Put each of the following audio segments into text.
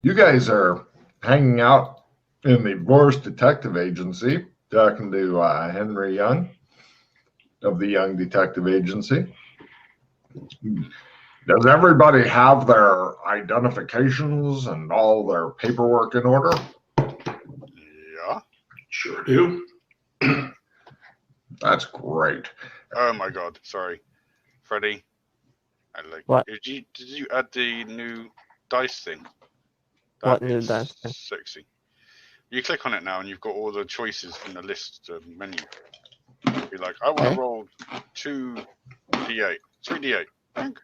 You guys are hanging out in the Boris Detective Agency, talking to Henry Young of the Young Detective Agency. Does everybody have their identifications and all their paperwork in order? Yeah. Sure do. That's great. Oh my God. Sorry, Freddie. What? Did you add the new dice thing? What That new is dice thing? Sexy. You click on it now, and you've got all the choices in the list menu. Be like, I want to Okay. roll 2d8, 3d8.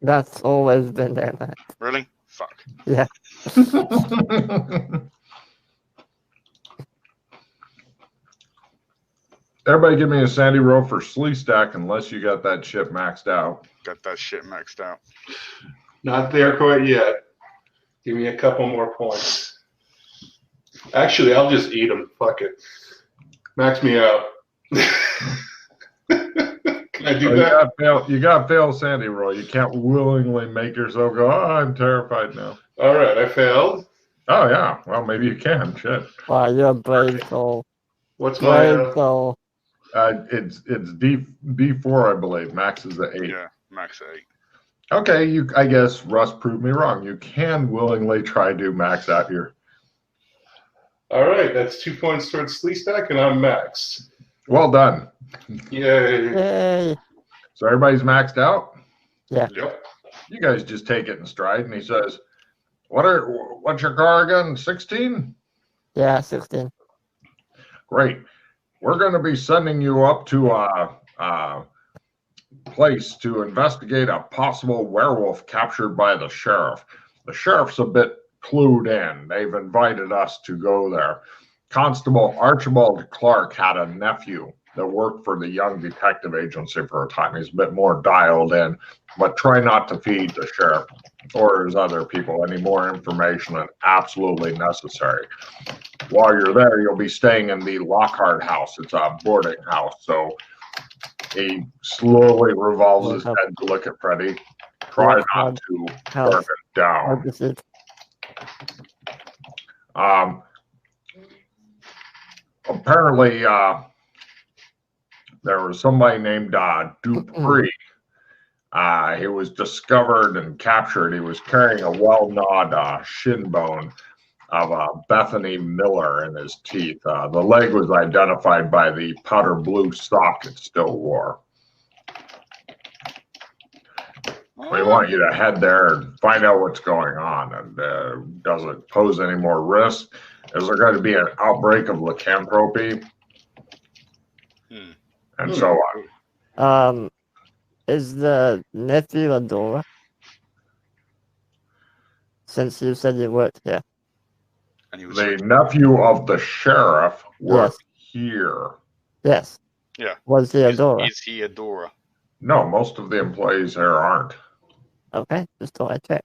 That's always been there, man. Really? Fuck. Yeah. Everybody give me a sandy roll for Slee Stack unless you got that shit maxed out. Got that shit maxed out. Not there quite yet. Give me a couple more points. Actually, I'll just eat them. Fuck it. Max me out. Can I do that? You got to fail sandy roll. You can't willingly make yourself go, oh, I'm terrified now. All right, I failed. Oh, yeah. Well, maybe you can. Shit. Wow, you're a brave soul. What's my... Brave soul. It's D4, I believe. Max is at 8. Yeah, max at 8. Okay, I guess Russ proved me wrong. You can willingly try to max out your... All right, that's 2 points towards Slee Stack, and I'm maxed. Well done. Yay. Yay. So everybody's maxed out? Yeah. Yep. You guys just take it in stride, and he says, what's your car again, 16? Yeah, 16. Great. We're going to be sending you up to a place to investigate a possible werewolf captured by the sheriff. The sheriff's a bit clued in. They've invited us to go there. Constable Archibald Clark had a nephew that worked for the Young Detective Agency for a time. He's a bit more dialed in, but try not to feed the sheriff or his other people any more information than absolutely necessary. While you're there, you'll be staying in the Lockhart house. It's a boarding house. So he slowly revolves his head to look at Freddie. Try not to burn it down. Apparently, there was somebody named Dupree. He was discovered and captured. He was carrying a well-gnawed shin bone of Bethany Miller in his teeth. The leg was identified by the powder blue sock it still wore. We want you to head there and find out what's going on. And does it pose any more risk? Is there going to be an outbreak of lycanthropy? And so on. Is the nephew a Dora? Since you said you worked here. The nephew of the sheriff worked here. Yes. Yeah. Was he a Dora? Is he a Dora? No, most of the employees here aren't. Okay, just thought I'd check.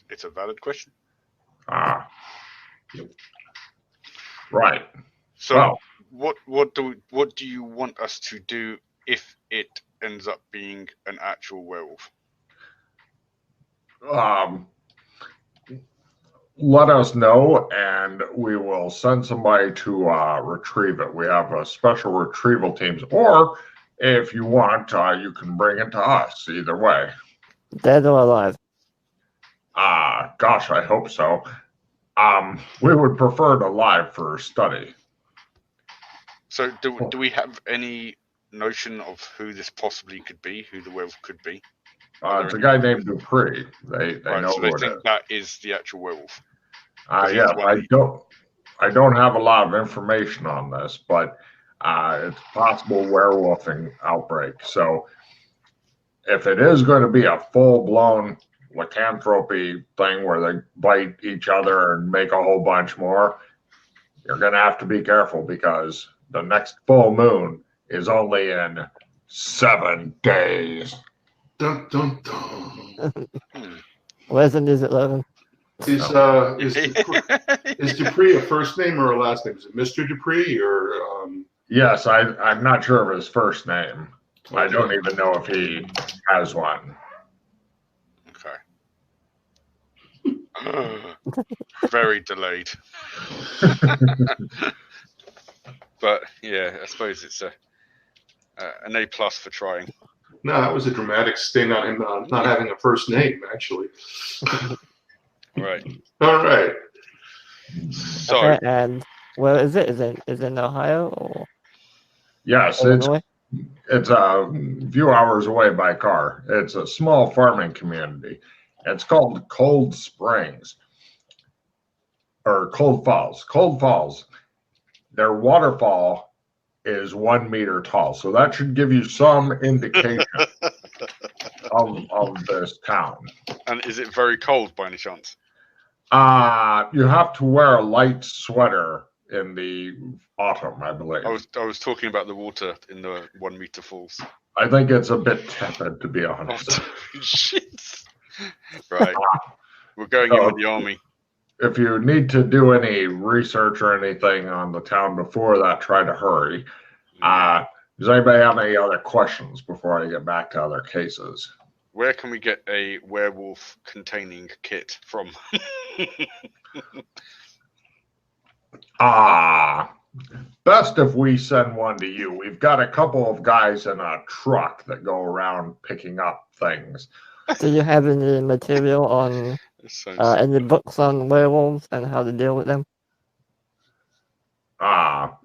It's a valid question. Right. So, what do you want us to do if it ends up being an actual werewolf? Let us know, and we will send somebody to retrieve it. We have special retrieval teams, or if you want, you can bring it to us. Either way. Dead or alive? Gosh, I hope so. We would prefer it alive for study. So, do we have any notion of who this possibly could be? Who the werewolf could be? It's a guy named Dupree. They know so they who it think is. that is the actual werewolf. Yeah, I don't have a lot of information on this, but it's a possible werewolfing outbreak. So if it is going to be a full-blown lycanthropy thing where they bite each other and make a whole bunch more, you're going to have to be careful because the next full moon is only in 7 days. Dun, dun, dun. Where's the music, Logan? Is Dupree a first name or a last name? Is it Mr. Dupree or? Yes, I'm not sure of his first name. Okay. I don't even know if he has one. Okay. Very delayed. But yeah, I suppose it's an A+ for trying. No, that was a dramatic sting on him not having a first name, actually. Right. All right. So, Okay, and where is it? Is it in Ohio or Yes, Illinois? it's a few hours away by car. It's a small farming community. It's called Cold Springs or Cold Falls. Cold Falls. Their waterfall is 1 meter tall, so that should give you some indication of this town. and is it very cold by any chance? You have to wear a light sweater in the autumn, I believe. I was talking about the water in the 1 meter falls. I think it's a bit tepid, to be honest. Oh, shit. Right. We're going in with the army. If you need to do any research or anything on the town before that, try to hurry. Does anybody have any other questions before I get back to other cases? Where can we get a werewolf containing kit from? Best if we send one to you. We've got a couple of guys in a truck that go around picking up things. Do you have any material on any books on werewolves and how to deal with them? Ah,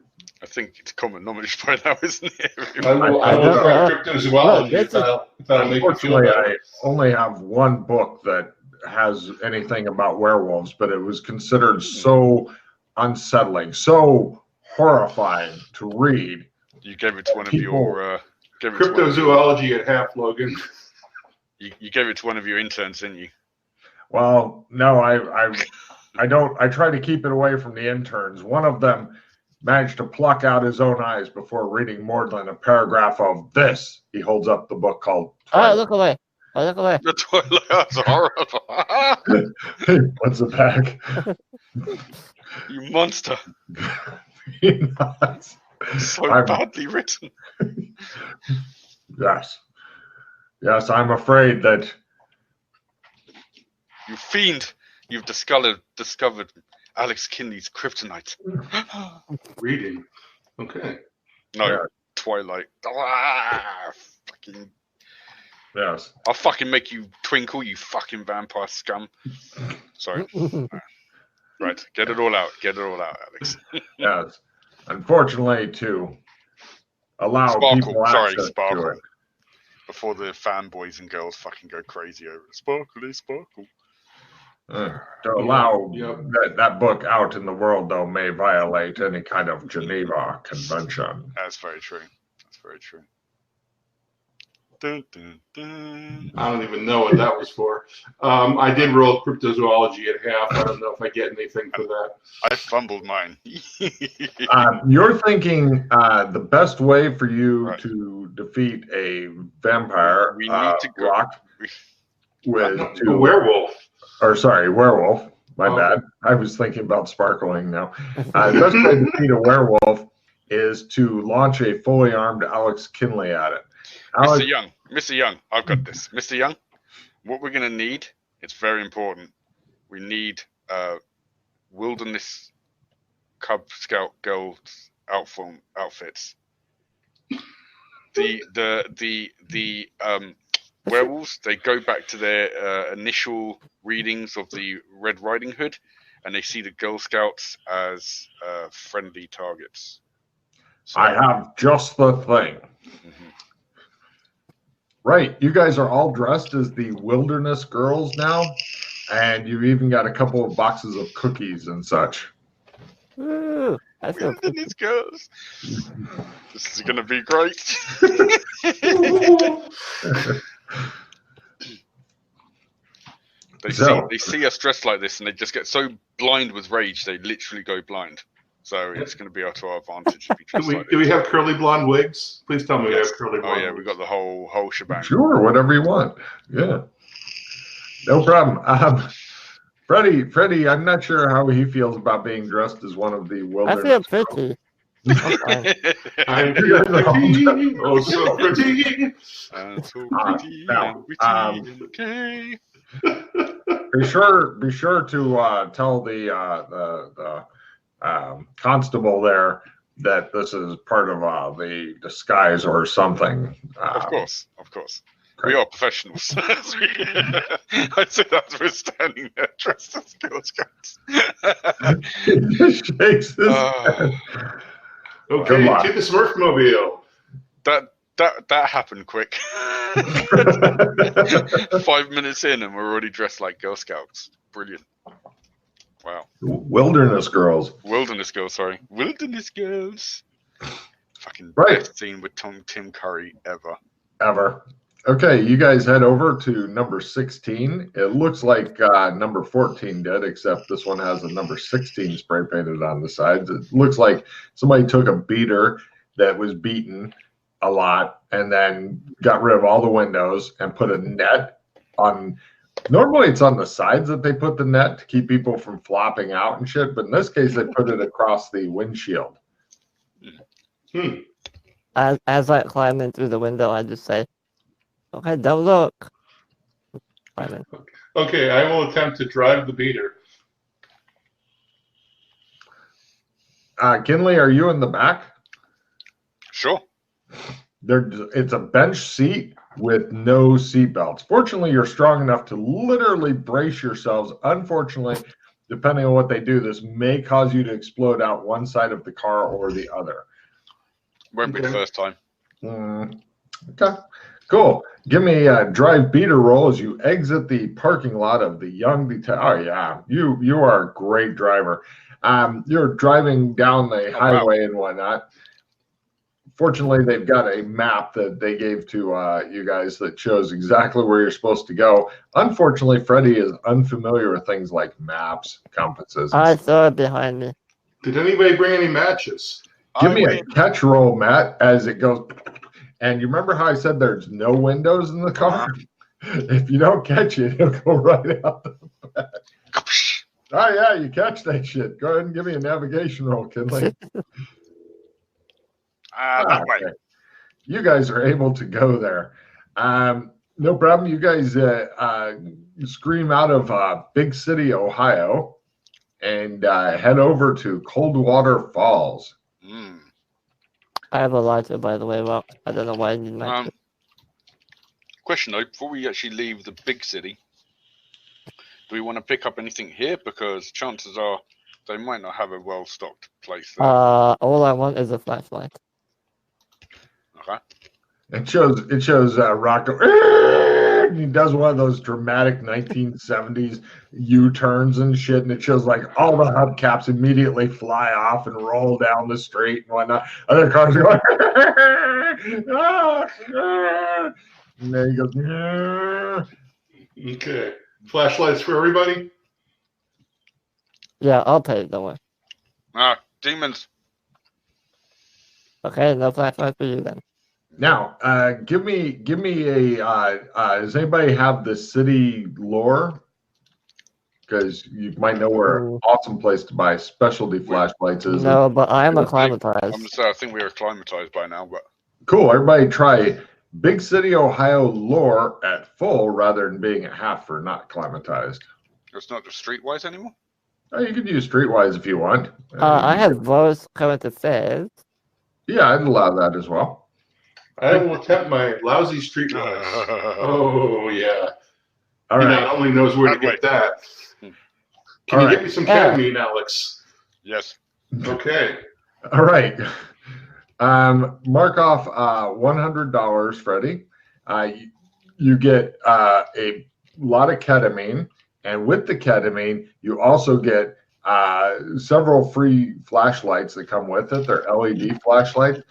I think it's common knowledge by now, isn't it? I will try cryptozoology if that'll make you feel unfortunately, better. I only have one book that has anything about werewolves, but it was considered so unsettling, so horrifying to read. You gave it to one of your Cryptozoology at half, Logan. You gave it to one of your interns, didn't you? Well, no, I don't. I try to keep it away from the interns. One of them managed to pluck out his own eyes before reading more than a paragraph of this. He holds up the book called Oh, look away. Oh, look away. The toilet. That's horrible. What's the back? You monster. Nuts. So badly written. Yes. Yes, I'm afraid that. You fiend. You've discovered Alex Kinley's kryptonite. Reading. Okay. No, Yeah. Twilight. Fucking. Yes. I'll fucking make you twinkle, you fucking vampire scum. Sorry. Right, get it all out. Get it all out, Alex. Yes. Unfortunately, to allow people access to it. Before the fanboys and girls fucking go crazy over it. Sparkly, sparkle. To allow that book out in the world, though, may violate any kind of Geneva Convention. That's very true. That's very true. Dun, dun, dun. I don't even know what that was for. I did roll cryptozoology at half. I don't know if I get anything for that. I fumbled mine. You're thinking the best way for you to defeat a vampire We need to go. A werewolf. Or sorry, werewolf. My Oh. bad. I was thinking about sparkling now. The best way to defeat a werewolf is to launch a fully armed Alex Kinley at it. Mr. Young, I've got this. Mr. Young, what we're going to need, it's very important. We need wilderness Cub Scout girls outfits. The werewolves, they go back to their initial readings of the Red Riding Hood, and they see the Girl Scouts as friendly targets. So, I have just the thing. Mhm. Right. You guys are all dressed as the wilderness girls now, and you've even got a couple of boxes of cookies and such. Ooh, that's so cool. Wilderness girls. This is going to be great. They see us dressed like this, and they just get so blind with rage, they literally go blind. So it's going to be to our advantage if we dress like Do this. we have curly blonde wigs? Please tell me we Yes. have curly blonde Oh yeah, wigs. we got the whole shebang. Sure, whatever you want. Yeah. No problem. Freddie, I'm not sure how he feels about being dressed as one of the I wilderness feel girls. pretty. I'm fine. I'm pretty, oh so pretty. And so pretty now, and witty and gay. Be sure to tell the constable there that this is part of the disguise or something. Of course. Great. We are professionals. I said that we're standing there dressed as Girl Scouts. He just shakes his head. Okay, to the Smurfmobile. That happened quick. 5 minutes in and we're already dressed like Girl Scouts. Brilliant. Wow. Wilderness girls. Wilderness girls. Fucking Right. best scene with Tim Curry Ever. Okay, you guys head over to number 16. It looks like number 14 did, except this one has a number 16 spray painted on the sides. It looks like somebody took a beater that was beaten a lot and then got rid of all the windows and put a net on. Normally it's on the sides that they put the net to keep people from flopping out and shit, but in this case they put it across the windshield. As I climb in through the window, I just say, okay, don't look. Okay, I will attempt to drive the beater. Kinley, are you in the back? Sure. It's a bench seat with no seatbelts. Fortunately, you're strong enough to literally brace yourselves. Unfortunately, depending on what they do, this may cause you to explode out one side of the car or the other. Won't be the first time. Okay, cool. Give me a drive beater roll as you exit the parking lot of the young detective. Oh yeah, you are a great driver. You're driving down the highway and whatnot. Fortunately, they've got a map that they gave to you guys that shows exactly where you're supposed to go. Unfortunately, Freddie is unfamiliar with things like maps, compasses. I saw it behind me. Did anybody bring any matches? Give me a catch roll, Matt, as it goes. And you remember how I said there's no windows in the car? If you don't catch it, it'll go right out the back. Oh, yeah, you catch that shit. Go ahead and give me a navigation roll, Kinley. That way. You guys are able to go there. No problem. You guys scream out of Big City, Ohio, and head over to Coldwater Falls. I have a lighter, by the way. Well, I don't know why I need my. Question though, before we actually leave the big city, do we want to pick up anything here? Because chances are they might not have a well-stocked place there. All I want is a flashlight. Okay. It shows Rocco. He does one of those dramatic 1970s U-turns and shit, and it shows like all the hubcaps immediately fly off and roll down the street and whatnot. Other cars are going, and then he goes, Okay. Flashlights for everybody? Yeah, I'll pay it, don't worry. Demons. Okay, no flashlight for you then. Now, give me a. Does anybody have the city lore? Because you might know where an awesome place to buy specialty flashlights is. No, but I am acclimatized. I'm gonna say I think we are acclimatized by now, but cool. Everybody try Big City, Ohio lore at full rather than being at half for not acclimatized. It's not just streetwise anymore. Oh, you could use streetwise if you want. I have both current affairs. Yeah, I'd allow that as well. I will attempt my lousy streetwise. Oh yeah. All he right. not only knows where to get that. Can you get me some ketamine, Alex? Yes. Okay. All right. Mark off $100, Freddie. You get a lot of ketamine, and with the ketamine, you also get several free flashlights that come with it. They're LED flashlights,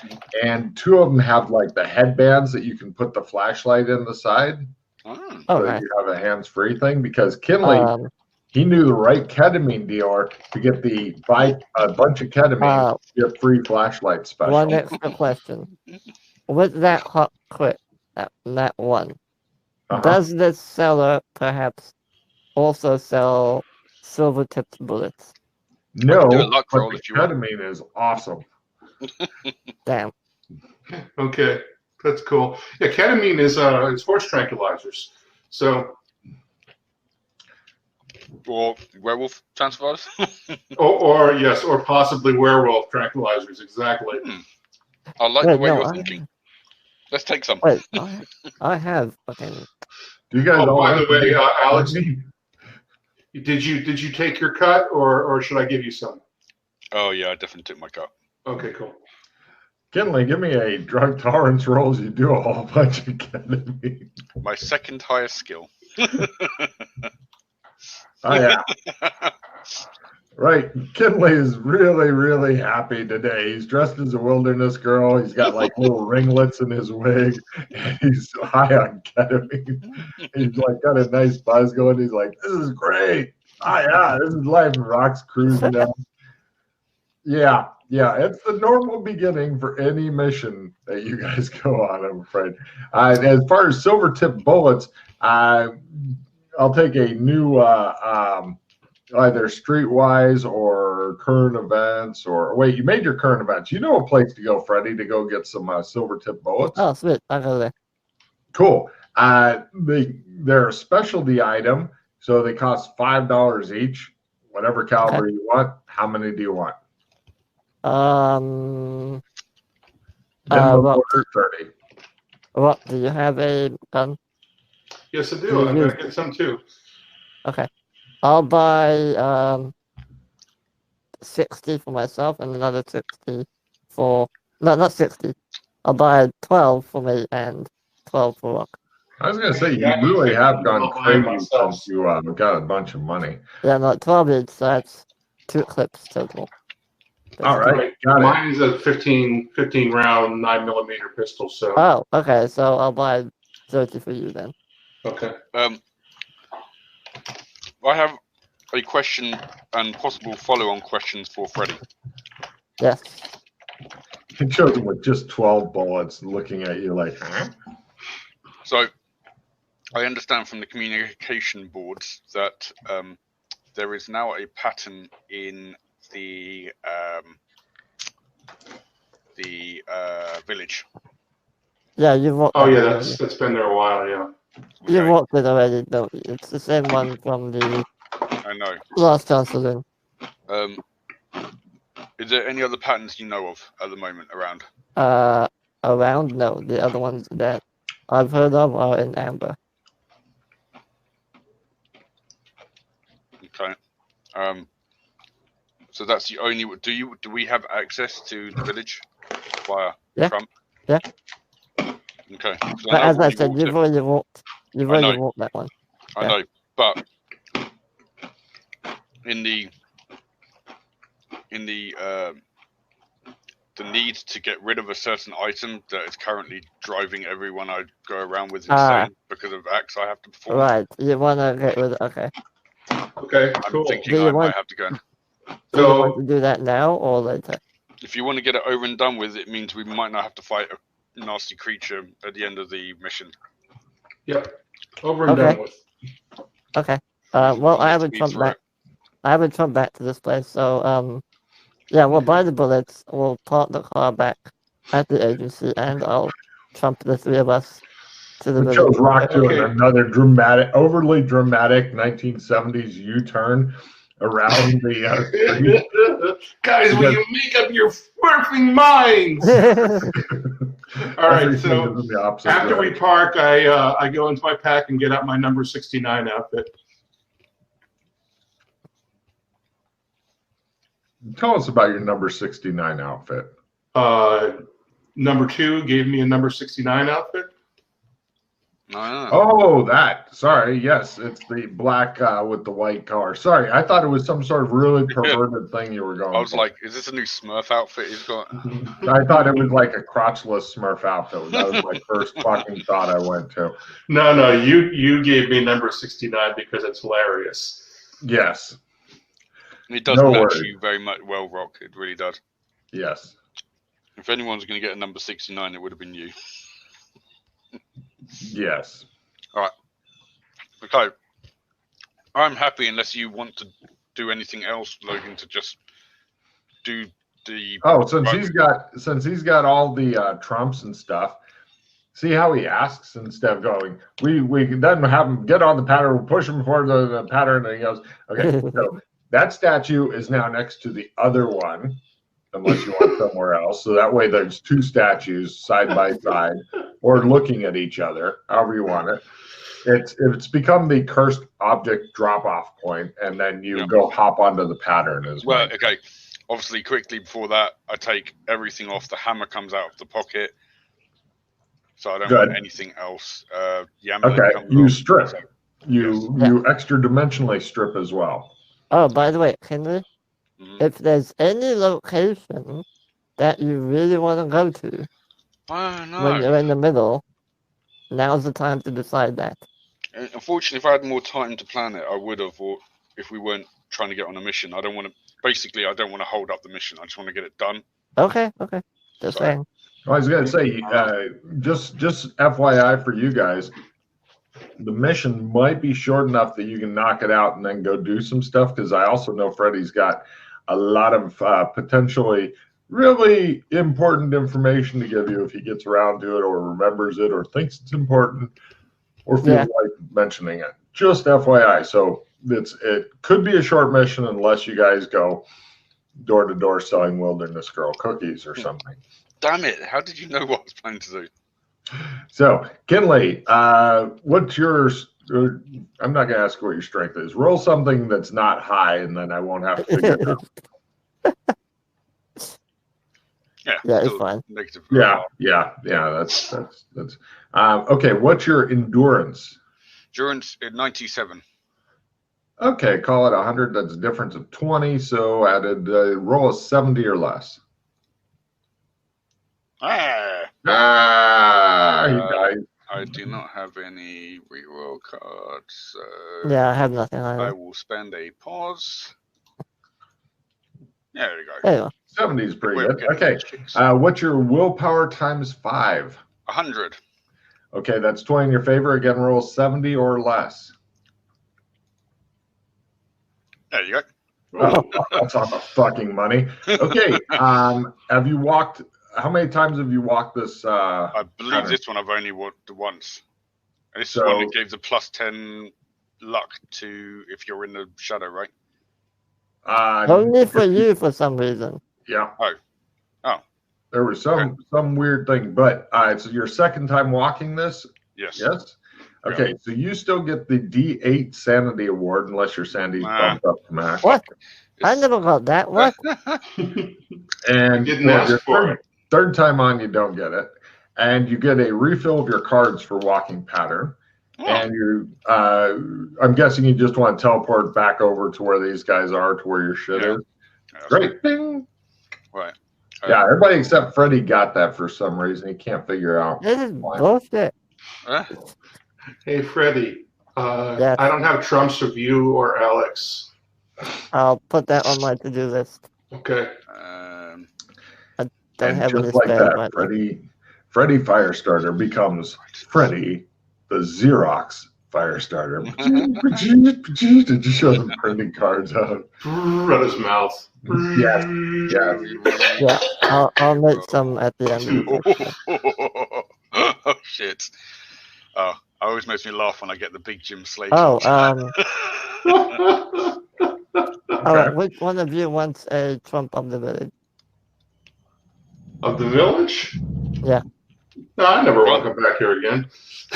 and two of them have like the headbands that you can put the flashlight in the side. So you have a hands-free thing, because Kinley, he knew the right ketamine dealer to get a bunch of ketamine, get free flashlight special. One extra question. With that hot clip, that one, does this seller perhaps also sell silver-tipped bullets? No, do a luck but roll the if you want. ketamine is awesome. Damn. Okay, that's cool. Yeah, ketamine is horse tranquilizers. So, Or werewolf transfers. or yes, or possibly werewolf tranquilizers. Exactly. I like Wait, the way no, you're thinking. Let's take some. Wait, I have fucking. Do you guys Oh, all by want the way, to Alex, did you take your cut, or should I give you some? Oh yeah, I definitely took my cut. Okay, cool. Kinley, give me a drug tolerance roll as you do a whole bunch of ketamine. My second highest skill. Oh, yeah. Right. Kinley is really, really happy today. He's dressed as a wilderness girl. He's got like little ringlets in his wig. And he's high on ketamine. He's like got a nice buzz going. He's like, this is great. Oh, yeah, this is life. And Rock's cruising down. Yeah, it's the normal beginning for any mission that you guys go on, I'm afraid. As far as silver tip bullets, I'll take a new either streetwise or current events. Or wait, you made your current events. You know a place to go, Freddie, to go get some silver tip bullets. Oh, sweet. I go there. Cool. They're a specialty item, so they cost $5 each. Whatever caliber you want. How many do you want? What, 30. what, do you have a gun? Yes, I do. I'm gonna get some too. Okay. I'll buy 60 for myself and another 60 for... No, not 60. I'll buy 12 for me and 12 for Rock. I was going to say, you really have gone crazy since you got a bunch of money. Yeah, no, 12 each, so that's 2 clips total. All right, got it. Mine is a 15 round 9mm pistol. So. Oh, okay, so I'll buy 30 for you then. Okay. I have a question and possible follow-on questions for Freddie. Yes. He chose him with just 12 bullets, looking at you like, huh? So, I understand from the communication boards that there is now a pattern in the village. Yeah, you've walked. Oh yeah, that's been there a while. Yeah. You've walked it already. No, it's the same one from the I know. last Chancellor. Is there any other patterns you know of at the moment around? Around? No, the other ones that I've heard of are in amber. Okay. So that's the only. Do we have access to the village via Trump? Yeah. Okay. But as I said, you've already walked. You've already walked that one. I know, but in the need to get rid of a certain item that is currently driving everyone I go around with insane because of acts I have to perform. Right. You wanna get rid of? Okay. Okay. Cool. I'm thinking I might have to go. Do you want to do that now or later? If you want to get it over and done with, it means we might not have to fight a nasty creature at the end of the mission. Yep. Over and done with. Okay. Well, I haven't jumped back. I haven't jumped back to this place, so yeah, we'll buy the bullets. We'll park the car back at the agency, and I'll trump the 3 of us to the village. Chose Rock doing another overly dramatic 1970s U-turn around the Guys, will you make up your sparkling minds? All right, so after we park, I go into my pack and get out my number 69 outfit. Tell us about your number 69 outfit. Number 2 gave me a number 69 outfit. Oh, that. Sorry. Yes, it's the black with the white collar. Sorry, I thought it was some sort of really perverted thing you were going I was for. like, is this a new Smurf outfit he's got? I thought it was like a crotchless Smurf outfit. That was my first fucking thought I went to. No, you gave me number 69 because it's hilarious. Yes. It does match you very much well, Rock. It really does. Yes. If anyone's going to get a number 69, it would have been you. Yes. All right. Okay. I'm happy unless you want to do anything else, Logan, to just do the. Oh, since he's got all the trumps and stuff. See how he asks instead of going. We can then have him get on the pattern. We'll push him for the pattern, and he goes, "Okay." So that statue is now next to the other one, unless you want somewhere else. So that way, there's two statues side by side, or looking at each other, however you want it. It's become the cursed object drop-off point, and then you go hop onto the pattern as well. Well, okay. Obviously, quickly before that, I take everything off. The hammer comes out of the pocket, so I don't want anything else. Okay, you strip. You extra dimensionally strip as well. Oh, by the way, Henry, if there's any location that you really want to go to when you're in the middle, now's the time to decide that. Unfortunately, if I had more time to plan it, I would have. Or if we weren't trying to get on a mission, I don't want to. Basically, I don't want to hold up the mission. I just want to get it done. Okay. Just saying. I was going to say, just FYI for you guys, the mission might be short enough that you can knock it out and then go do some stuff. Because I also know Freddie's got a lot of potentially really important information to give you if he gets around to it or remembers it or thinks it's important or feels like mentioning it. Just FYI. So it could be a short mission unless you guys go door to door selling Wilderness Girl cookies or something. Damn it! How did you know what I was planning to do? So, Kinley, what's yours? I'm not going to ask what your strength is. Roll something that's not high, and then I won't have to figure it out. Yeah, it's fine. Yeah. That's okay. What's your endurance? Endurance at 97. Okay, call it 100. That's a difference of 20. So added roll a 70 or less. He died. I do not have any reroll cards. So yeah, I have nothing. I will spend a pause. Yeah, there we go. There you go. 70 is pretty good. Okay. What's your willpower times 5? 100. Okay, that's 20 in your favor. Again, roll 70 or less. There you go. Oh, that's on the fucking money. Okay. Have you walked? How many times have you walked this? I believe this one I've only walked once. And this is one that gave the plus 10 luck to if you're in the shadow, right? Only for you for some reason. Yeah. Oh. There was some weird thing, but it's your second time walking this. Yes. Yes. Okay, so you still get the D8 Sanity Award unless your Sandy's bumped up to max. What? I never got that. What? And didn't ask for it. Third time on, you don't get it, and you get a refill of your cards for walking pattern. Oh. And I'm guessing you just want to teleport back over to where these guys are, to where your shit is. Great. Ding. Right. Yeah, everybody except Freddie got that for some reason. He can't figure out. This is bullshit. Hey, Freddie. I don't have trumps of you or Alex. I'll put that on my to-do list. Okay. I don't have just like that, Freddie Firestarter becomes Freddie the Xerox Firestarter. Did you show them printing cards out? Run his mouth. Yes. Yeah, I'll make some at the end. Oh, shit. Oh, it always makes me laugh when I get the big Jim Slate. Oh, all right, which one of you wants a Trump of the village? Of the village? Yeah. No, I never want to come back here again.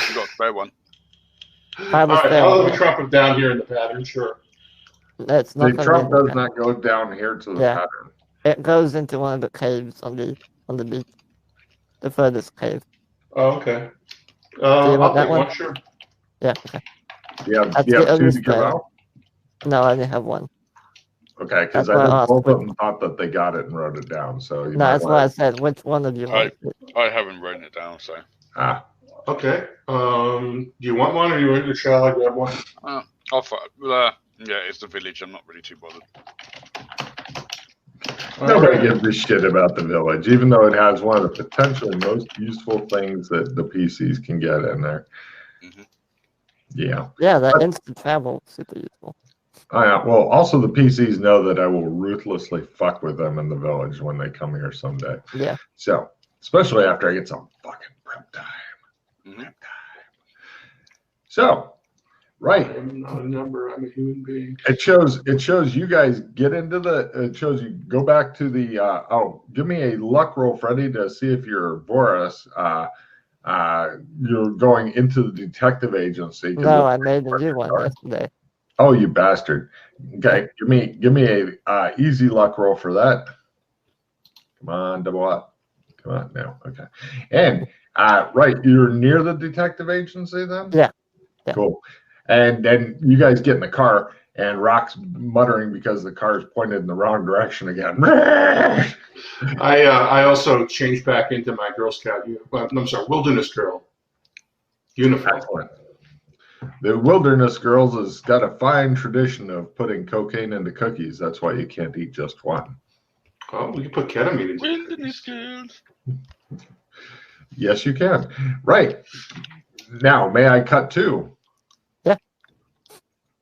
You got a spare one. All right, I'll have a Trump down here in the pattern, sure. That's not the Trump does not go down here to the pattern. It goes into one of the caves on the beach. The furthest cave. Oh, okay. I'll take one, sure. Yeah, okay. You have two to give out? No, I only have one. Okay, because I think both of them thought that they got it and wrote it down. So no, that's why I said which one of you wants it. I haven't written it down, so. Okay. Do you want one, or shall I grab one? Yeah, it's the village. I'm not really too bothered. Nobody gives a shit about the village, even though it has one of the potentially most useful things that the PCs can get in there. Mm-hmm. Yeah. Yeah, that instant travel is super useful. Well, also the PCs know that I will ruthlessly fuck with them in the village when they come here someday. Yeah. So, especially after I get some fucking prep time. Mhm. Prep time. So, right. I'm not a number. I'm a human being. It shows you guys get into it shows you go back to the, give me a luck roll, Freddie, to see if you're Boris. You're going into the detective agency. No, I made a new one yesterday. Oh, you bastard. Okay, give me a easy luck roll for that. Come on, double up. Come on now. Okay. And right, you're near the detective agency then? Yeah. Cool. And then you guys get in the car and Rock's muttering because the car is pointed in the wrong direction again. I also changed back into my Girl Scout Wilderness Girl uniform. Excellent. The Wilderness Girls has got a fine tradition of putting cocaine into cookies. That's why you can't eat just one. Oh, we can put ketamine into Wilderness Girls. Yes, you can. Right. Now, may I cut to? Yeah.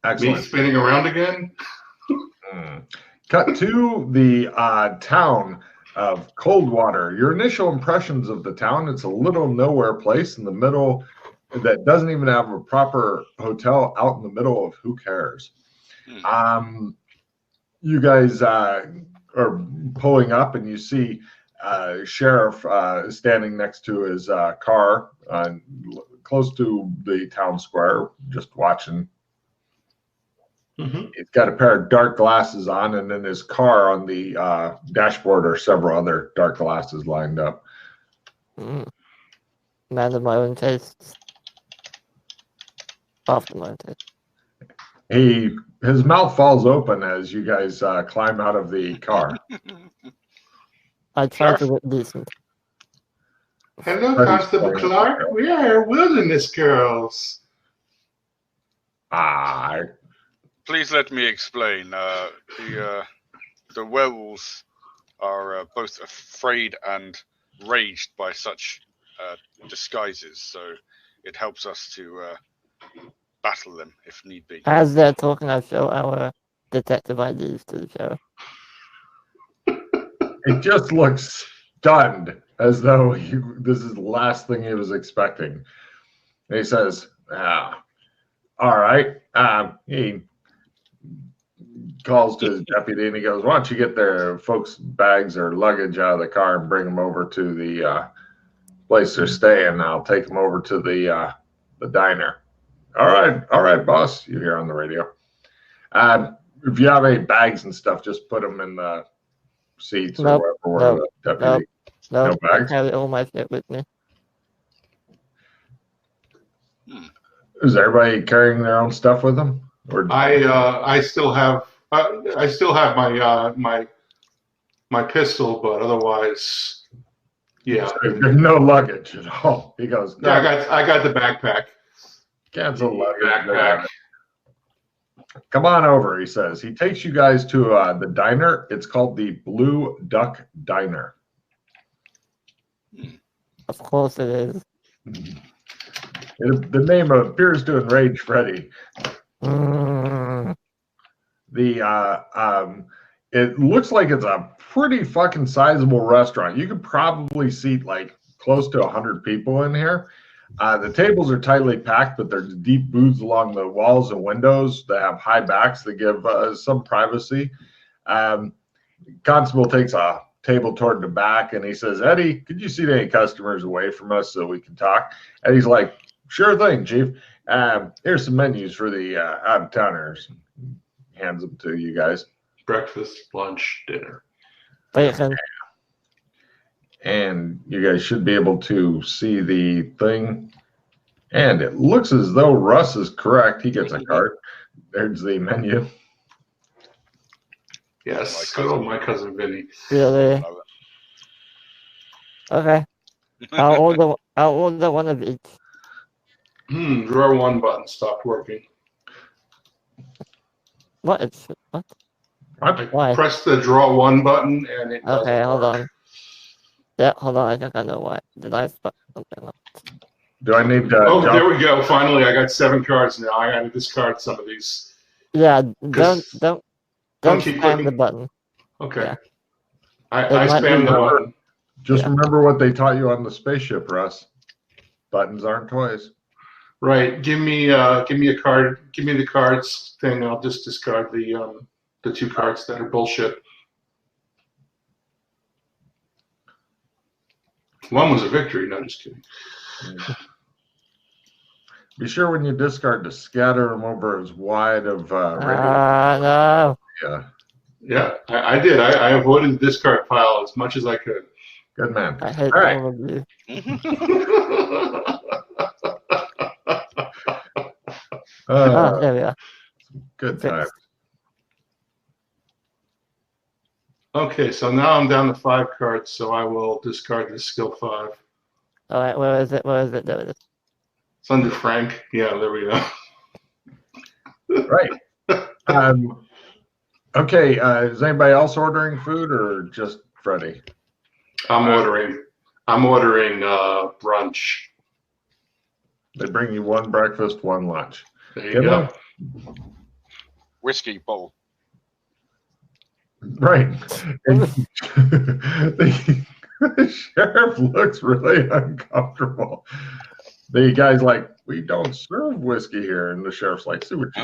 Excellent. Me spinning around again? Cut to the town of Coldwater. Your initial impressions of the town, it's a little nowhere place in the middle that doesn't even have a proper hotel out in the middle of who cares. You guys are pulling up and you see sheriff standing next to his car close to the town square, just watching. Mm-hmm. He's got a pair of dark glasses on, and in his car on the dashboard are several other dark glasses lined up. Man of my own tastes. Often my own taste. His mouth falls open as you guys climb out of the car. I try to look decent. Hello, Constable Clark. We are Wilderness Girls. Please let me explain. The werewolves are both afraid and raged by such disguises, so it helps us to battle them if need be. As they're talking, I show our detective IDs to the sheriff. It just looks stunned, as though this is the last thing he was expecting. And he says, all right. He calls to his deputy and he goes, why don't you get their folks' bags or luggage out of the car and bring them over to the place they're staying. I'll take them over to the diner. All right, boss, you hear on the radio. If you have any bags and stuff, just put them in the seats or wherever the deputy. No bags? I carry all my shit with me. Is everybody carrying their own stuff with them? Or I still have my pistol, but otherwise, yeah. There's no luggage at all. He goes, no, I got the backpack. Cancel luggage. Backpack. Come on over, he says. He takes you guys to the diner. It's called the Blue Duck Diner. Of course it is. The name appears to enrage Freddy. It looks like it's a pretty fucking sizable restaurant. You could probably seat like close to 100 people in here. The tables are tightly packed, but there's deep booths along the walls and windows that have high backs that give some privacy. Constable takes a table toward the back and he says, Eddie, could you seat any customers away from us so we can talk? Eddie's like, sure thing, Chief. Here's some menus for the out-of-towners. Hands them to you guys. Breakfast, lunch, dinner. Bacon. And you guys should be able to see the thing. And it looks as though Russ is correct. He gets a card. There's the menu. Yes, good old my cousin Vinny. Really? Okay. I'll order one of each. Drawer one button stopped working. What? Why? Press the draw one button and it doesn't Okay, hold work. on. Yeah, hold on. I think I know why. Did I fuck something up? Do I need to? Oh, there we go. Finally, I got 7 cards now. I got to discard some of these Yeah, don't keep spam clicking the button. Okay. Yeah. I spam the button. Just remember what they taught you on the spaceship, Russ. Buttons aren't toys. Right. Give me a card. Give me the cards thing. I'll just discard the 2 cards that are bullshit. One was a victory. No, just kidding. Be sure when you discard to scatter them over as wide of No. Yeah. Yeah, I did. I avoided the discard pile as much as I could. Good man. I hate All right. all of you. There we are. Good time. Okay, so now I'm down to 5 cards, so I will discard the skill 5. All right, where is it? There it is. It's under Frank. Yeah, there we go. Right. Okay, is anybody else ordering food or just Freddie? I'm ordering brunch. They bring you 1 breakfast, 1 lunch. There you go. Whiskey bottle. Right. And the sheriff looks really uncomfortable. The guy's like, we don't serve whiskey here. And the sheriff's like, see what you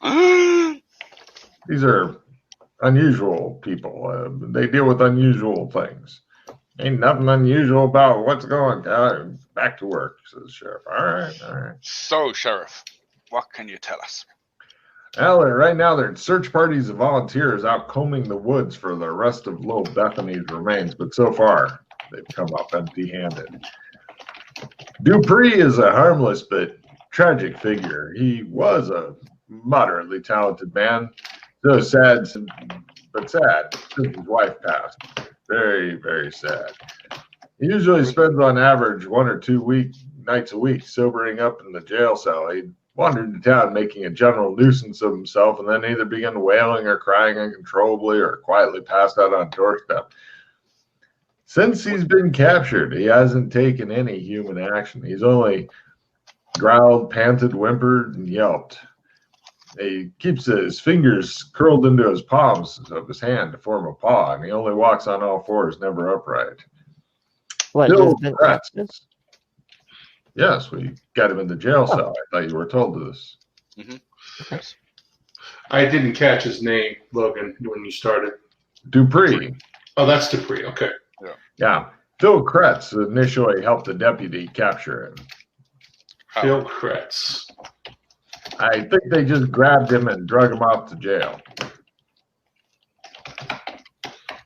do. These are unusual people. They deal with unusual things. Ain't nothing unusual about what's going on. Back to work, says the sheriff. All right. So, Sheriff, what can you tell us? Well, right now they're in search parties of volunteers out combing the woods for the rest of little Bethany's remains, but so far they've come up empty-handed. Dupree is a harmless but tragic figure. He was a moderately talented man, so sad, but sad since his wife passed. Very, very sad. He usually spends on average 1 or 2 nights a week sobering up in the jail cell. He'd wandered to town making a general nuisance of himself and then either began wailing or crying uncontrollably or quietly passed out on doorstep. Since he's been captured, he hasn't taken any human action. He's only growled, panted, whimpered, and yelped. He keeps his fingers curled into his palms of his hand to form a paw, and he only walks on all 4s, never upright. What, Bill been Kretz. Yes, we got him in the jail cell. I thought you were told this. Mm-hmm. Yes. I didn't catch his name, Logan, when you started. Dupree. Oh, that's Dupree. Okay. Yeah. Phil Kretz initially helped the deputy capture him. Phil Kretz. I think they just grabbed him and drug him off to jail.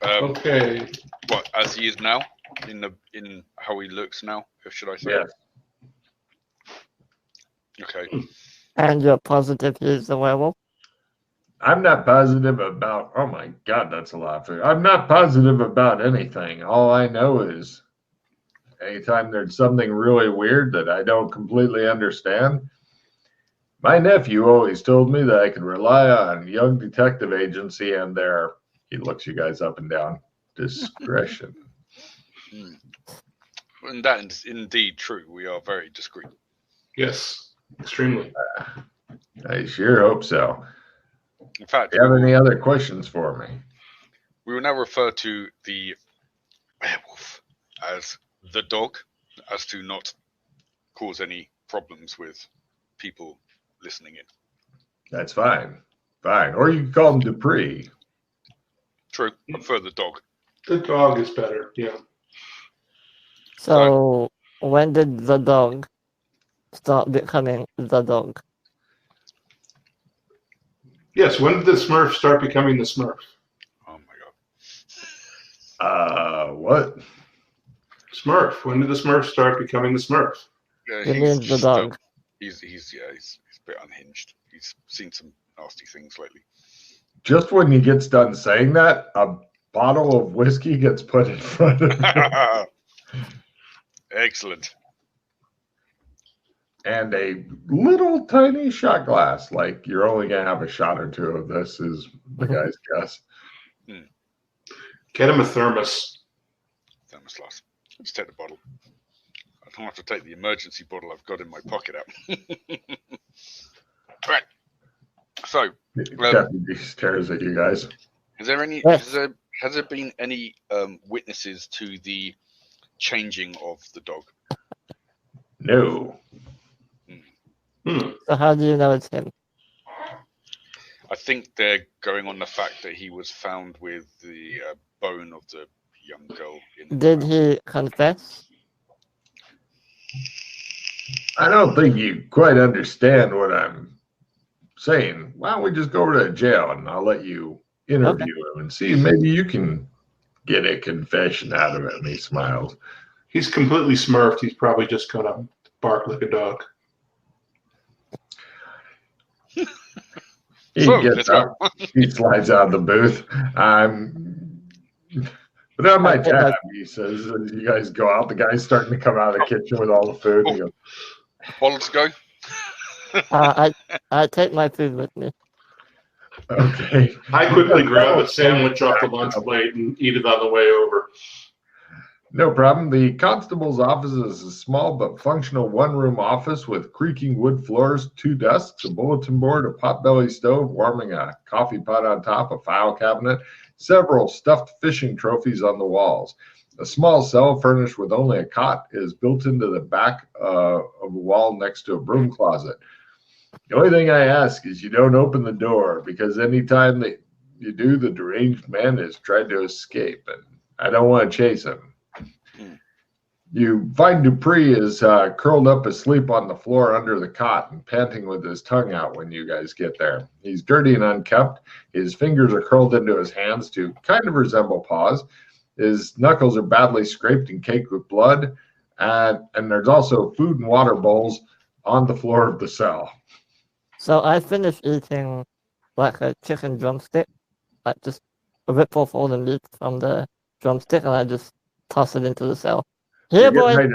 Okay. What, as he is now? In how he looks now, should I say? Yes. Okay. And you're positive he's the werewolf? I'm not positive about, oh my God, that's a lot. I'm not positive about anything. All I know is anytime there's something really weird that I don't completely understand, my nephew always told me that I could rely on Young Detective Agency and their, he looks you guys up and down, discretion. And that is indeed true. We are very discreet. Yes, extremely. I sure hope so. In fact, do you have any other questions for me? We will now refer to the werewolf as the dog, as to not cause any problems with people listening in. That's fine. Fine. Or you can call him Dupree. True. I prefer the dog. The dog is better, yeah. So, when did the dog start becoming the dog? Yes, when did the Smurf start becoming the Smurf? Oh my God. What? Smurf. When did the Smurf start becoming the Smurf? He's the dog. He's a bit unhinged. He's seen some nasty things lately. Just when he gets done saying that, a bottle of whiskey gets put in front of him. Excellent. And a little tiny shot glass, like you're only going to have a shot or 2 of this, is the guy's guess. Get him a thermos. Thermos glass. Let's take the bottle. I don't have to take the emergency bottle I've got in my pocket out. Right. So, Deputy stares at you guys. is there any? Yes. Has there been any witnesses to the changing of the dog? No. So how do you know it's him? I think they're going on the fact that he was found with the bone of the young girl. Did he confess? I don't think you quite understand what I'm saying. Why don't we just go over to jail and I'll let you interview him and see maybe you can get a confession out of him. He smiles. He's completely smurfed. He's probably just gonna bark like a dog. He gets up. He slides out of the booth. But on my tab, he says, as you guys go out, the guy's starting to come out of the kitchen with all the food. He goes, well, let's go. I take my food with me. Okay. I quickly grab a sandwich off the lunch plate and eat it on the way over. No problem. The constable's office is a small but functional one-room office with creaking wood floors, 2 desks, a bulletin board, a potbelly stove warming a coffee pot on top, a file cabinet, several stuffed fishing trophies on the walls. A small cell furnished with only a cot is built into the back of a wall next to a broom closet. The only thing I ask is you don't open the door, because anytime that you do, the deranged man has tried to escape, and I don't want to chase him. You find Dupree is curled up asleep on the floor under the cot and panting with his tongue out when you guys get there. He's dirty and unkempt. His fingers are curled into his hands to kind of resemble paws. His knuckles are badly scraped and caked with blood. And there's also food and water bowls on the floor of the cell. So I finished eating like a chicken drumstick, like just a rip off all the meat from the drumstick, and I just toss it into the cell. Here, boy. You're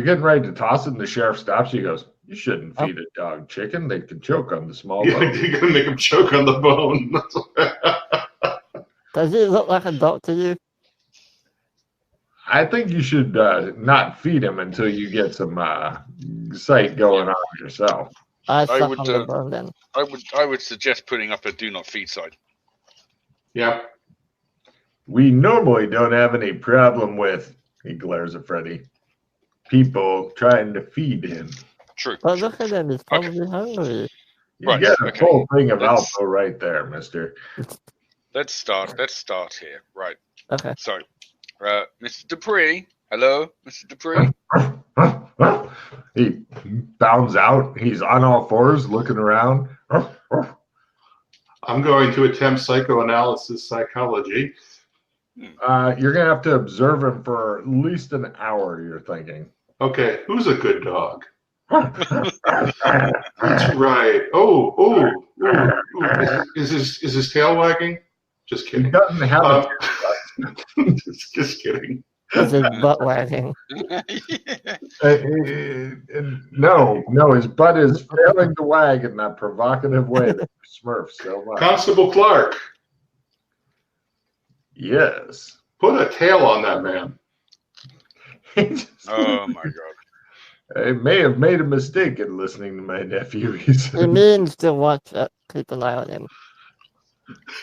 getting ready to toss it, and the sheriff stops you. He goes, "You shouldn't feed a dog chicken. They can choke on the small bone." You're gonna make him choke on the bone. Does he look like a dog to you? I think you should not feed him until you get some sight going on yourself. I suck on the bone then. I would suggest putting up a do not feed sign. Yeah. We normally don't have any problem with, he glares at Freddy, people trying to feed him. True. But look at him, he's probably hungry. You got a full thing of Alpo right there, mister. Let's start here. Right. Okay. So, Mr. Dupree. Hello, Mr. Dupree. He bounds out. He's on all fours, looking around. I'm going to attempt psychoanalysis psychology. You're going to have to observe him for at least an hour, you're thinking. Okay, who's a good dog? That's right. Oh. Is his tail wagging? Just kidding. He doesn't have just kidding. Is his butt wagging? No, his butt is failing to wag in that provocative way that Smurf so much. Constable Clark. Yes. Put a tail on that man. Oh my god. I may have made a mistake in listening to my nephew. He means to watch keep an eye on him.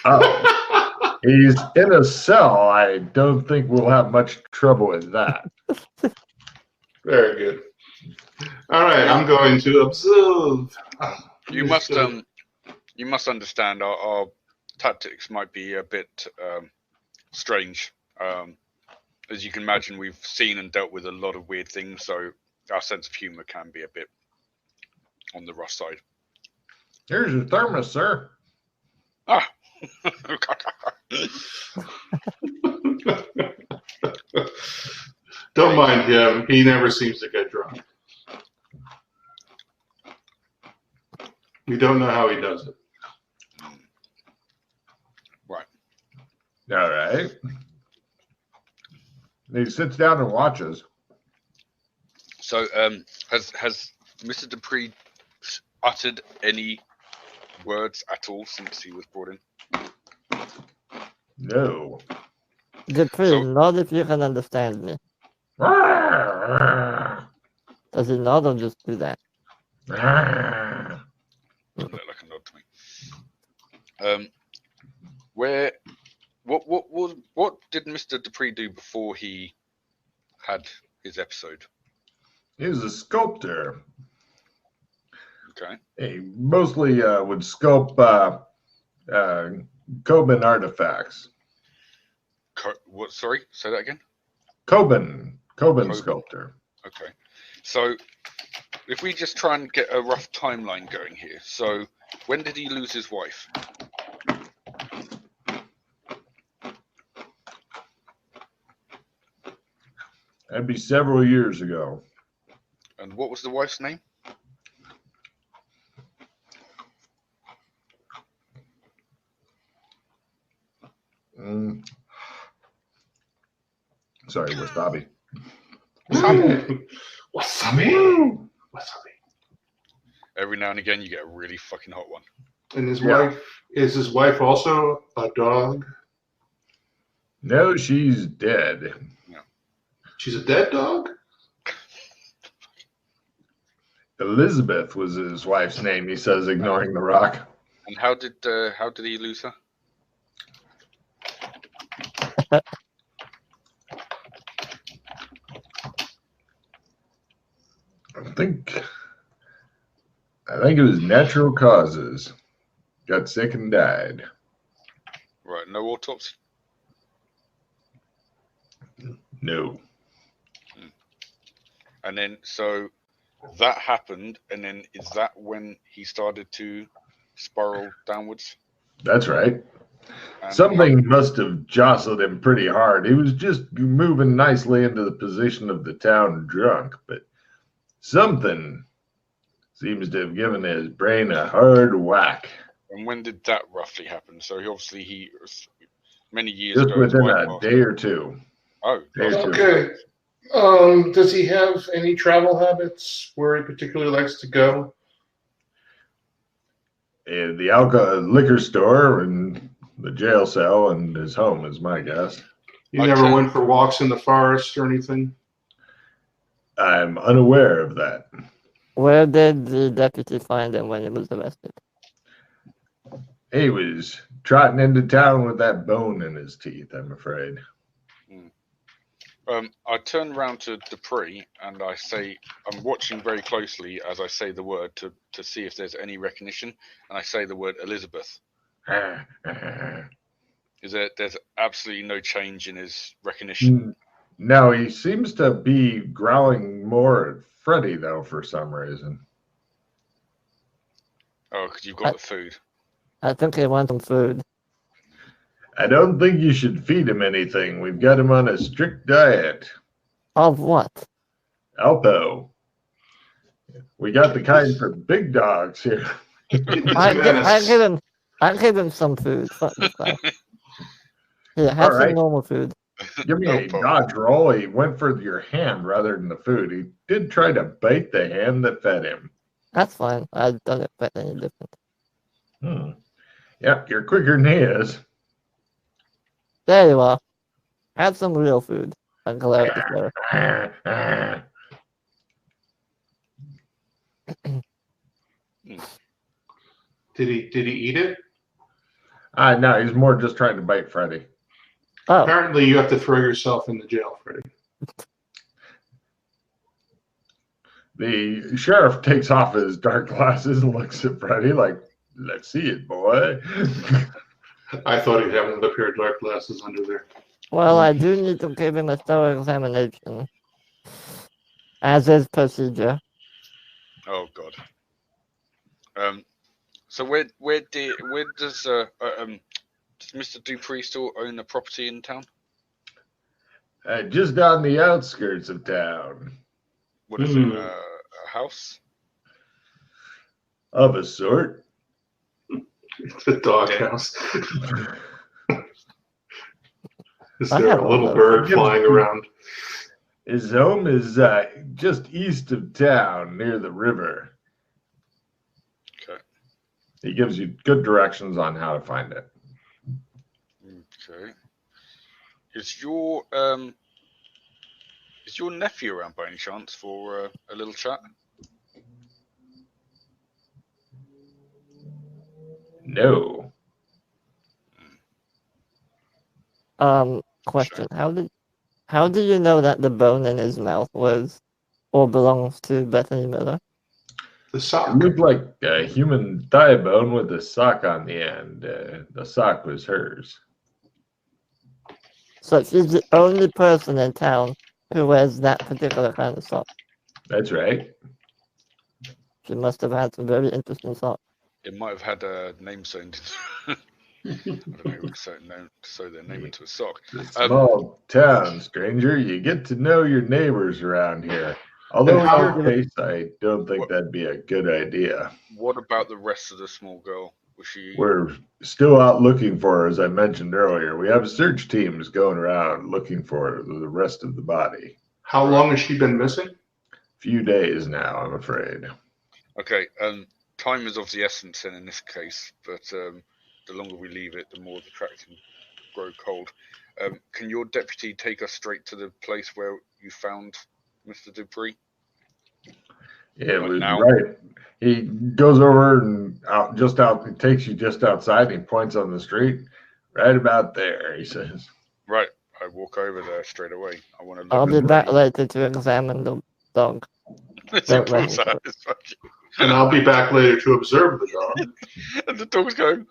Oh, he's in a cell. I don't think we'll have much trouble with that. Very good. All right, I'm going to observe. You must understand our tactics might be a bit strange. As you can imagine, we've seen and dealt with a lot of weird things, so our sense of humor can be a bit on the rough side. Here's your thermos, sir. Ah. Don't mind him. He never seems to get drunk. We don't know how he does it. Right. All right. He sits down and watches. So, has Mr. Dupree uttered any words at all since he was brought in? No. Dupree, not if you can understand me. Does he not or just do that? Doesn't look like a nod to me. What did Mr. Dupree do before he had his episode? He was a sculptor. Okay. He mostly would sculpt Coban artifacts. What? Sorry, say that again. Coban sculptor. Okay. So, if we just try and get a rough timeline going here. So, when did he lose his wife? That'd be several years ago. And what was the wife's name? Sorry, wasabi. Wasabi. Every now and again, you get a really fucking hot one. And his wife, is his wife also a dog? No, she's dead. Yeah. She's a dead dog? Elizabeth was his wife's name, he says, ignoring the rock. And how did he lose her? I think it was natural causes. Got sick and died. Right, no autopsy? No. And then, so that happened, and then is that when he started to spiral downwards? That's right. And Something must have jostled him pretty hard. He was just moving nicely into the position of the town drunk, but something seems to have given his brain a hard whack. And when did that roughly happen? So he many years Just ago. within a day or two. Oh, Okay. Does he have any travel habits where he particularly likes to go? The liquor store and the jail cell and his home is my guess. You never went for walks in the forest or anything? I'm unaware of that. Where did the deputy find him when he was arrested? He was trotting into town with that bone in his teeth, I'm afraid. I turn around to Dupree and I say, I'm watching very closely as I say the word to see if there's any recognition, and I say the word Elizabeth. There's absolutely no change in his recognition? No, he seems to be growling more at Freddy, though, for some reason. Oh, because you've got the food. I think he wants some food. I don't think you should feed him anything. We've got him on a strict diet. Of what? Alpo. We got the kind for big dogs here. I give him some food. Fuck this guy. Yeah, have some normal food. Give me a dodge roll. He went for your hand rather than the food. He did try to bite the hand that fed him. That's fine. I don't expect any different. Yeah, you're quicker than he is. There you are. Have some real food. I'm glad it's there. Did he eat it? No, he's more just trying to bite Freddy. Oh. Apparently, you have to throw yourself in the jail, Freddy. The sheriff takes off his dark glasses and looks at Freddy like, let's see it, boy. I thought he'd have another pair of dark glasses under there. Well, I do need to give him a thorough examination, as is procedure. Oh God. So where does Mr. Dupree still own a property in town? Just on the outskirts of town. What is it? A house? Of a sort. It's a doghouse. Is there a little bird flying around? His home is just east of town, near the river. Okay. He gives you good directions on how to find it. Okay. Is your nephew around by any chance for a little chat? No. Question: How do you know that the bone in his mouth was or belongs to Bethany Miller? The sock. It looked like a human thigh bone with a sock on the end. The sock was hers. So she's the only person in town who wears that particular kind of sock. That's right. She must have had some very interesting socks. It might have had a name sewn. I don't know who would sew their name into a sock. Small town, stranger. You get to know your neighbors around here. Although in your case, I don't think that'd be a good idea. What about the rest of the small girl? Was she? We're still out looking for her, as I mentioned earlier. We have search teams going around looking for the rest of the body. How long has she been missing? A few days now, I'm afraid. Okay, time is of the essence then in this case, but the longer we leave it, the more the track can grow cold. Can your deputy take us straight to the place where you found Mr. Dupree? Yeah, right. He goes over and takes you just outside. And he points on the street, right about there. He says, "Right." I walk over there straight away. I want to. I'll be back later to examine the dog. And I'll be back later to observe the dog. And the dog's going.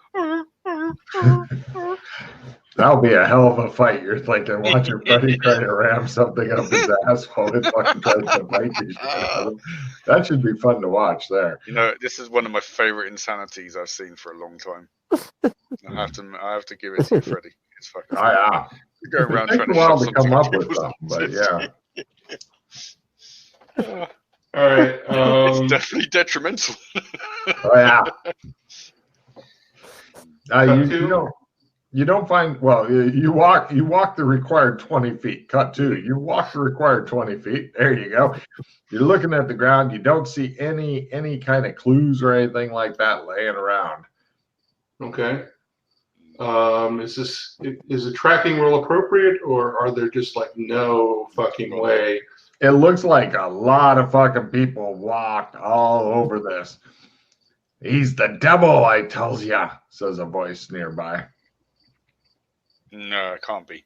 That'll be a hell of a fight. You're thinking, watch your buddy try to ram something up his ass while it fucking tries to bite you. That should be fun to watch there. You know, this is one of my favorite insanities I've seen for a long time. I have to give it to you, Freddie. It's fucking. Oh, yeah. You go around it takes trying a while to to come up with something, but yeah. All right. It's definitely detrimental. Oh yeah. You don't find. Well, you walk the required 20 feet. Cut 2. You walk the required 20 feet. There you go. You're looking at the ground. You don't see any kind of clues or anything like that laying around. Okay. Is the tracking rule appropriate, or are there just like no fucking way? It looks like a lot of fucking people walked all over this. He's the devil, I tells ya, says a voice nearby. No, it can't be.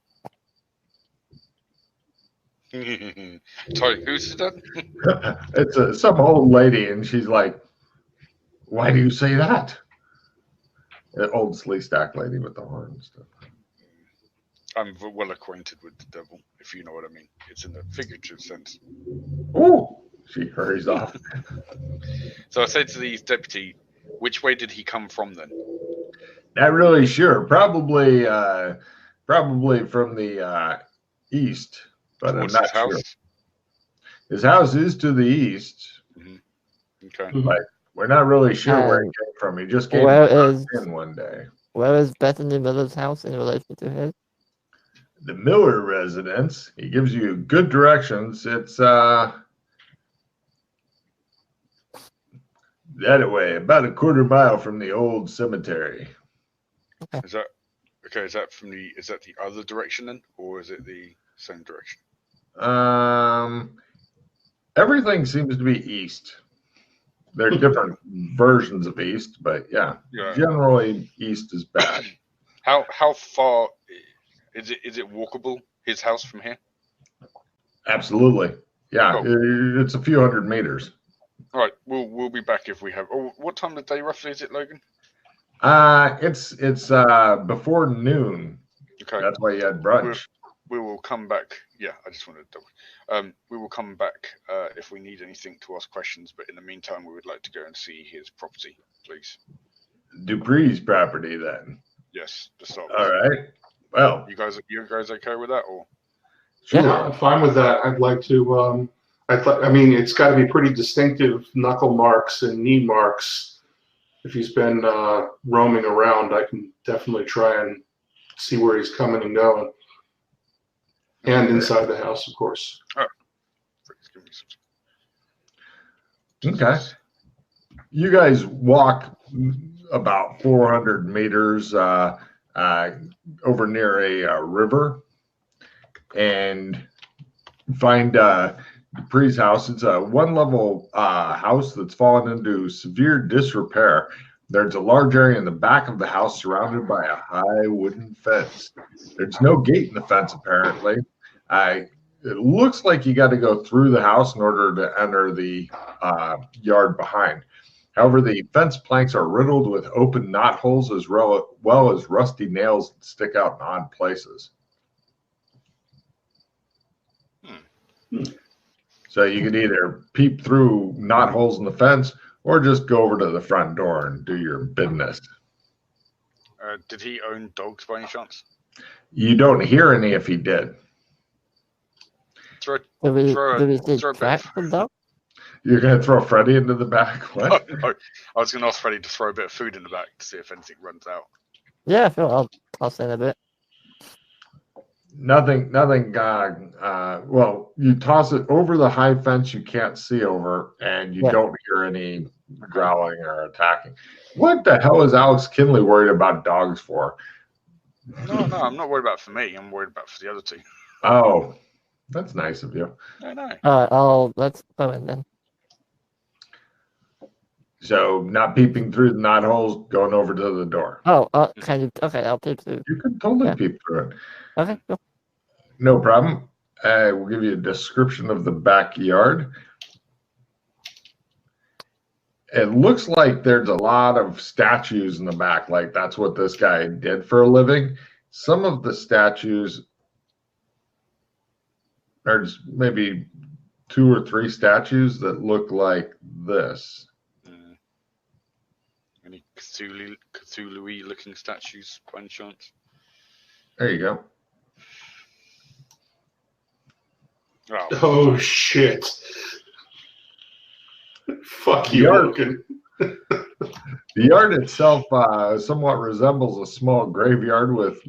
Sorry, who's that? It's some old lady, and she's like, "Why do you say that?" An old Sleestack lady with the horn and stuff. I'm well acquainted with the devil, if you know what I mean. It's in the figurative sense. Ooh! She hurries off. So I said to the deputy, which way did he come from then? Not really sure. Probably from the east, but Towards I'm not his house? sure. His house is to the east. Mm-hmm. Okay. But we're not really sure where he came from. He just came in one day. Where is Bethany Miller's house in relation to his? The Miller residence. He gives you good directions. It's that way, about a quarter mile from the old cemetery. Is that okay? Is that the other direction then, or is it the same direction? Everything seems to be east. There are different versions of east, but yeah, generally east is bad. How far is it walkable, his house, from here? Absolutely. Yeah, it's a few hundred meters. All right, we'll be back if we have. Oh, what time of the day roughly is it, Logan? It's before noon. Okay. That's why you had brunch. We will come back. Yeah, I just wanted to. We will come back if we need anything to ask questions. But in the meantime, we would like to go and see his property, please. Dupree's property, then. Yes, to start with. All right. Well, you guys okay with that, or? Sure. Yeah, I'm fine with that. I'd like to. I mean, it's got to be pretty distinctive knuckle marks and knee marks. If he's been roaming around, I can definitely try and see where he's coming and going. And inside the house, of course. Okay. You guys walk about 400 meters over near a river and find Dupree's house. It's a one-level house that's fallen into severe disrepair. There's a large area in the back of the house surrounded by a high wooden fence. There's no gate in the fence, apparently. It looks like you got to go through the house in order to enter the yard behind. However, the fence planks are riddled with open knot holes as well as rusty nails that stick out in odd places. So you could either peep through knot holes in the fence or just go over to the front door and do your business. Did he own dogs by any chance? You don't hear any if he did. Do we see tracks of dogs? You're going to throw Freddy into the back? What? No. I was going to ask Freddy to throw a bit of food in the back to see if anything runs out. Yeah, sure. I'll toss in a bit. Nothing. Well, you toss it over the high fence you can't see over, and you don't hear any growling or attacking. What the hell is Alex Kinley worried about dogs for? No, I'm not worried about it for me. I'm worried about it for the other two. Oh, that's nice of you. I know. Let's go in then. So, not peeping through the knot holes, going over to the door. Can you? Okay, I'll peep through. You can totally peep through it. Okay, cool. No problem. We'll give you a description of the backyard. It looks like there's a lot of statues in the back, like that's what this guy did for a living. Some of the statues, there's maybe 2 or 3 statues that look like this. Any Cthulhu-y looking statues by any chance? There you go. Oh shit. Fuck you, Logan. The yard itself somewhat resembles a small graveyard with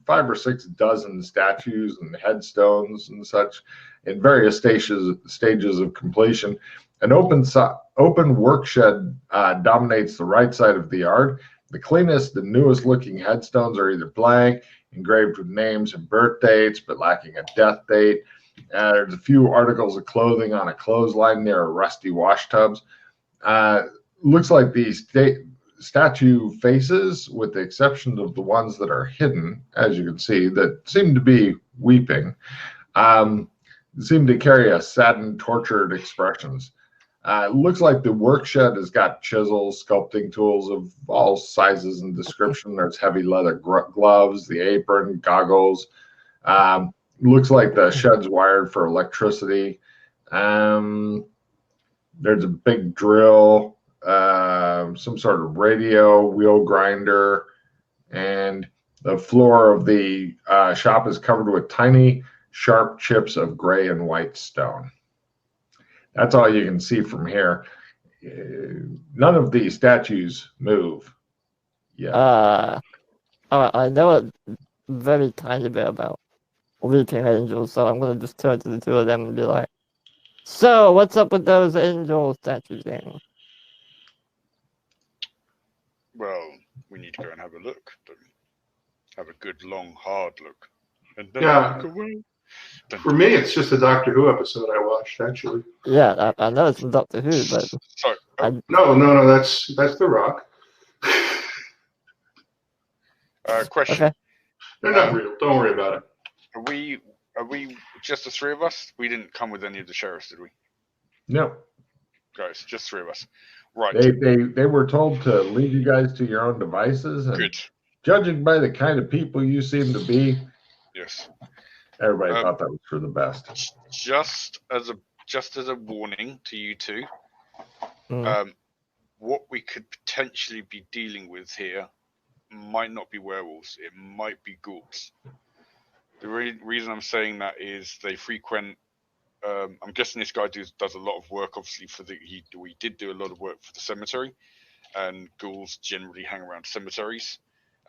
5 or 6 dozen statues and headstones and such in various stages of completion. An open work shed dominates the right side of the yard. The cleanest and newest looking headstones are either blank, engraved with names and birth dates, but lacking a death date. There's a few articles of clothing on a clothesline near rusty wash tubs. Looks like these statue faces, with the exception of the ones that are hidden, as you can see, that seem to be weeping, seem to carry a saddened, tortured expressions. Looks like the work shed has got chisels, sculpting tools of all sizes and description. There's heavy leather gloves, the apron, goggles. Looks like the shed's wired for electricity. There's a big drill, some sort of radio, wheel grinder, and the floor of the shop is covered with tiny, sharp chips of gray and white stone. That's all you can see from here. None of these statues move. Yeah. I know a very tiny bit about weeping angels, so I'm gonna just turn to the 2 of them and be like, "So, what's up with those angel statues then?" Well, we need to go and have a look. Don't we? Have a good, long, hard look. And then look away. For me, it's just a Doctor Who episode I watched, actually. Yeah, I know it's from Doctor Who, but no, that's The Rock. Question. Okay. They're not real. Don't worry about it. Are we just the 3 of us? We didn't come with any of the sheriffs, did we? No. Guys, just 3 of us. Right. They were told to leave you guys to your own devices. And good. Judging by the kind of people you seem to be, yes, everybody thought that was for the best. Just as a warning to you two, what we could potentially be dealing with here might not be werewolves. It might be ghouls. The reason I'm saying that is they frequent. I'm guessing this guy does a lot of work. Obviously, we did do a lot of work for the cemetery, and ghouls generally hang around cemeteries,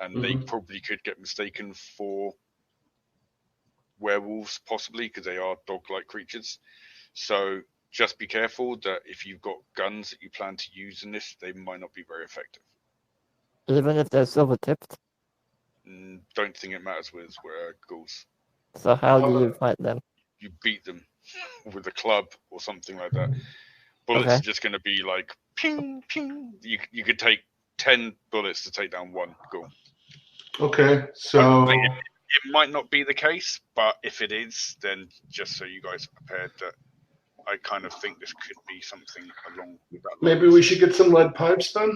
and they probably could get mistaken for werewolves, possibly because they are dog-like creatures. So just be careful that if you've got guns that you plan to use in this, they might not be very effective. Even if they're silver tipped? Don't think it matters with ghouls. So how do you fight them? You beat them with a club or something like that. Bullets are just going to be like ping, ping. You could take 10 bullets to take down one. Cool. Okay, so It might not be the case, but if it is, then just so you guys are prepared that I kind of think this could be something along with that. maybe we should get some lead pipes then.